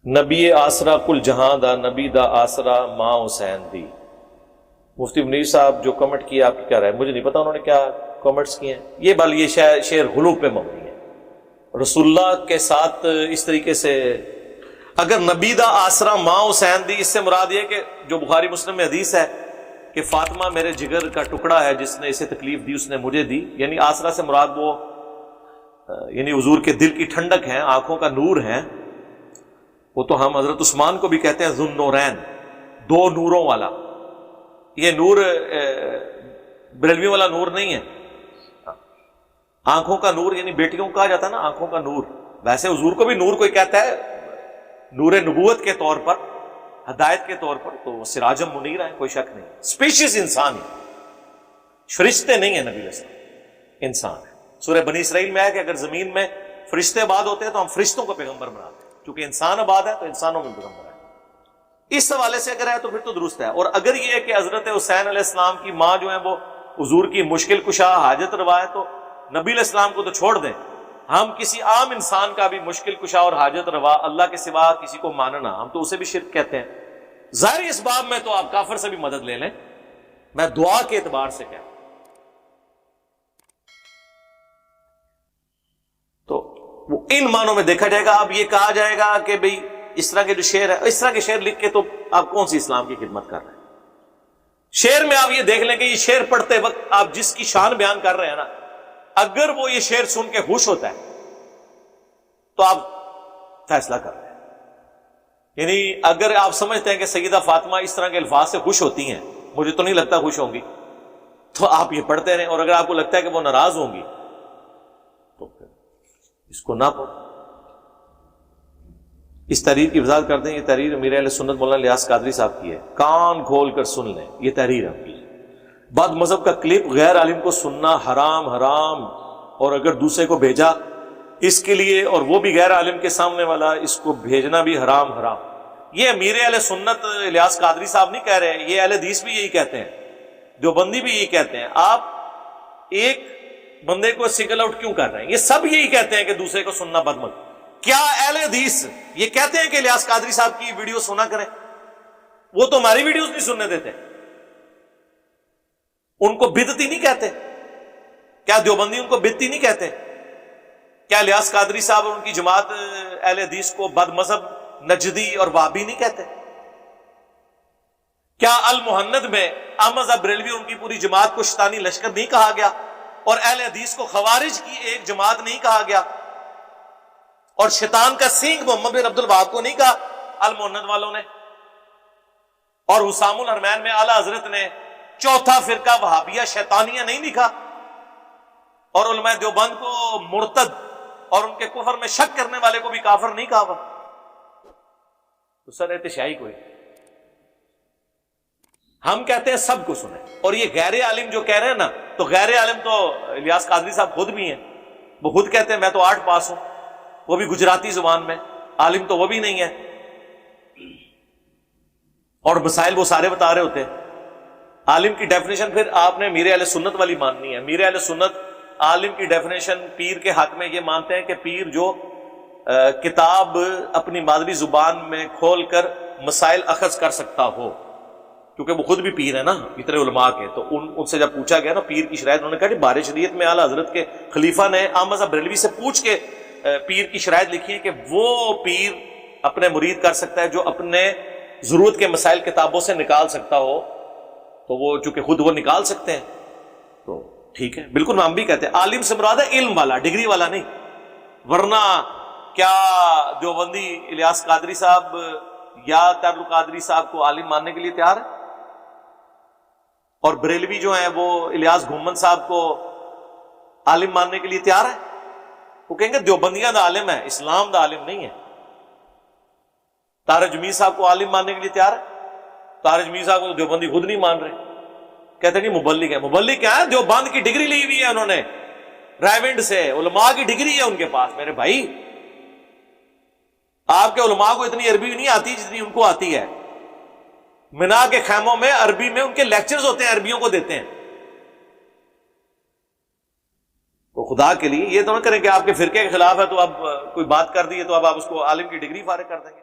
نبی آسرا کل جہاں دا نبی دا آسرا ماں حسین دی۔ مفتی منیر صاحب جو کمنٹ کیا آپ کی کیا رائے؟ مجھے نہیں پتا انہوں نے کیا کمنٹس کیے ہیں۔ یہ شعر غلو پہ مبنی ہے۔ رسول اللہ کے ساتھ اس طریقے سے اگر نبی دا آسرا ماں حسین دی، اس سے مراد یہ کہ جو بخاری مسلم میں حدیث ہے کہ فاطمہ میرے جگر کا ٹکڑا ہے، جس نے اسے تکلیف دی اس نے مجھے دی، یعنی آسرا سے مراد وہ یعنی حضور کے دل کی ٹھنڈک ہے، آنکھوں کا نور ہے۔ وہ تو ہم حضرت عثمان کو بھی کہتے ہیں ذو النورین، دو نوروں والا۔ یہ نور بریلوی والا نور نہیں ہے، آنکھوں کا نور، یعنی بیٹیوں کو کہا جاتا ہے نا آنکھوں کا نور۔ ویسے حضور کو بھی نور کوئی کہتا ہے نور نبوت کے طور پر، ہدایت کے طور پر، تو سراجم منیر ہے، کوئی شک نہیں۔ اسپیشیز انسان ہی، فرشتے نہیں ہیں، نبی علیہ السلام انسان ہے۔ سورہ بنی اسرائیل میں ہے کہ اگر زمین میں فرشتے آباد ہوتے ہیں تو ہم فرشتوں کو پیغمبر بناتے ہیں، چونکہ انسان آباد ہے تو انسانوں میں پیغمبر ہے۔ اس حوالے سے اگر ہے تو پھر تو درست ہے۔ اور اگر یہ ہے کہ حضرت حسین علیہ السلام کی ماں جو ہے وہ حضور کی مشکل کشا حاجت روا ہے، تو نبی علیہ السلام کو تو چھوڑ دیں، ہم کسی عام انسان کا بھی مشکل کشا اور حاجت روا اللہ کے سوا کسی کو ماننا، ہم تو اسے بھی شرک کہتے ہیں۔ ظاہر اس باب میں تو آپ کافر سے بھی مدد لے لیں، میں دعا کے اعتبار سے کہتا ہوں۔ تو وہ ان معنوں میں دیکھا جائے گا۔ اب یہ کہا جائے گا کہ بھئی اس طرح کے جو شعر ہے، اس طرح کے شعر لکھ کے تو آپ کون سی اسلام کی خدمت کر رہے ہیں؟ شعر میں آپ یہ دیکھ لیں کہ یہ شعر پڑھتے وقت آپ جس کی شان بیان کر رہے ہیں نا، اگر وہ یہ شعر سن کے خوش ہوتا ہے تو آپ فیصلہ کر رہے ہیں۔ یعنی اگر آپ سمجھتے ہیں کہ سیدہ فاطمہ اس طرح کے الفاظ سے خوش ہوتی ہیں، مجھے تو نہیں لگتا خوش ہوں گی، تو آپ یہ پڑھتے رہیں۔ اور اگر آپ کو لگتا ہے کہ وہ ناراض ہوں گی تو پھر اس کو نہ پڑھ۔ اس تحریر کی وضاحت کر دیں، یہ تحریر امیر اہل سنت مولانا الیاس قادری صاحب کی ہے، کان کھول کر سن لیں، یہ تحریر ہے کی۔ بعد مذہب کا کلپ غیر عالم کو سننا حرام، اور اگر دوسرے کو بھیجا اس کے لیے اور وہ بھی غیر عالم کے سامنے والا، اس کو بھیجنا بھی حرام۔ یہ امیر اہل سنت الیاس قادری صاحب نہیں کہہ رہے، یہ اہل حدیث بھی یہی کہتے ہیں، دیوبندی بھی یہی کہتے ہیں۔ آپ ایک بندے کو سنگل آؤٹ کیوں کر رہے ہیں؟ یہ سب یہی کہتے ہیں کہ دوسرے کو سننا بدمت۔ کیا اہل حدیث یہ کہتے ہیں کہ الیاس قادری صاحب کی ویڈیو سنا کریں؟ وہ تو ہماری ویڈیوز نہیں سننے دیتے، ان کو بدعتی نہیں کہتے؟ کیا دیوبندی ان کو بدعتی نہیں کہتے؟ کیا الیاس قادری صاحب اور ان کی جماعت اہل حدیث کو بد مذہب، نجدی اور وہابی نہیں کہتے؟ کیا المحند میں احمد بریلوی اور ان کی پوری جماعت کو شیطانی لشکر نہیں کہا گیا، اور اہل حدیث کو خوارج کی ایک جماعت نہیں کہا گیا، اور شیطان کا سینگ محمد بن عبد الوہاب کو نہیں کہا المحند والوں نے، اور حسام الحرمین میں اعلی حضرت نے چوتھا فرقہ وہابیہ شیطانیہ نہیں لکھا، اور علماء دیوبند کو مرتد اور ان کے کفر میں شک کرنے والے کو بھی کافر نہیں کہا؟ تو سر احتشائی کوئی، ہم کہتے ہیں سب کو سنیں۔ اور یہ غیر عالم جو کہہ رہے ہیں نا، تو غیر عالم تو الیاس قادری صاحب خود بھی ہیں، وہ خود کہتے ہیں میں تو 8 پاس ہوں، وہ بھی گجراتی زبان میں، عالم تو وہ بھی نہیں ہے، اور مسائل وہ سارے بتا رہے ہوتے ہیں۔ عالم کی ڈیفینیشن پھر آپ نے امیر اہل سنت والی ماننی ہے۔ امیر اہل سنت عالم کی ڈیفینیشن پیر کے حق میں یہ مانتے ہیں کہ پیر جو کتاب اپنی مادری زبان میں کھول کر مسائل اخذ کر سکتا ہو، کیونکہ وہ خود بھی پیر ہے نا، اتنے علماء کے۔ تو ان سے جب پوچھا گیا نا پیر کی شرائط، انہوں نے کہا کہ بار شریعت میں اعلیٰ حضرت کے خلیفہ نے احمد بریلوی سے پوچھ کے پیر کی شرائط لکھی ہے کہ وہ پیر اپنے مرید کر سکتا ہے جو اپنے ضرورت کے مسائل کتابوں سے نکال سکتا ہو، تو وہ چونکہ خود وہ نکال سکتے ہیں تو ٹھیک ہے، بالکل ہم بھی کہتے ہیں عالم سے مراد ہے علم والا، ڈگری والا نہیں۔ ورنہ کیا دیوبندی الیاس قادری صاحب یا تر القادری صاحب کو عالم ماننے کے لیے تیار ہے؟ اور بریلوی جو ہیں وہ الیاس گھومن صاحب کو عالم ماننے کے لیے تیار ہے؟ وہ کہیں گے دیوبندیاں دا عالم ہے، اسلام دا عالم نہیں ہے۔ تارج میر صاحب کو عالم ماننے کے لیے تیار ہے؟ تارج میر صاحب کو تو دیوبندی خود نہیں مان رہے، کہتے ہیں کہ مبلغ ہے۔ مبلغ کیا ہے؟ دیوبند کی ڈگری لی ہوئی ہے انہوں نے، رائیونڈ سے، علماء کی ڈگری ہے ان کے پاس۔ میرے بھائی آپ کے علماء کو اتنی عربی نہیں آتی جتنی ان کو آتی ہے۔ منا کے خیموں میں عربی میں ان کے لیکچرز ہوتے ہیں، عربیوں کو دیتے ہیں۔ تو خدا کے لیے یہ تو نہ کریں کہ آپ کے فرقے کے خلاف ہے تو اب کوئی بات کر دی ہے تو اب آپ اس کو عالم کی ڈگری فارغ کر دیں گے۔